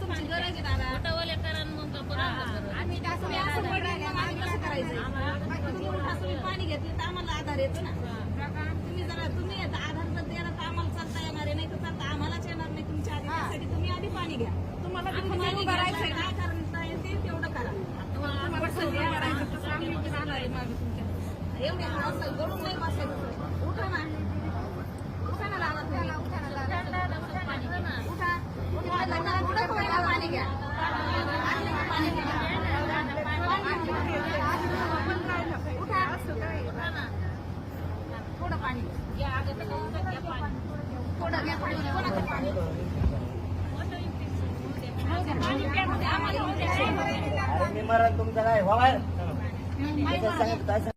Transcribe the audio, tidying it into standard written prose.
तुमची गरज आहे दादा. तुम्ही पाणी घेतलं तर आम्हाला आधार येतो ना. तुम्ही आधार तर द्यायला तर आम्हाला चालता येणार आहे, नाही तर चालता आम्हालाच येणार नाही. तुमच्या आधी त्यासाठी तुम्ही आधी पाणी घ्या. तुम्हाला काय करता येते तेवढं करा. एवढे गळून नाही बसायचं. उठा ना, उठा ना दादा, उठा पाणी घ्या. थोडं पाणी थोडं घ्या. मी मरण तुमचं काय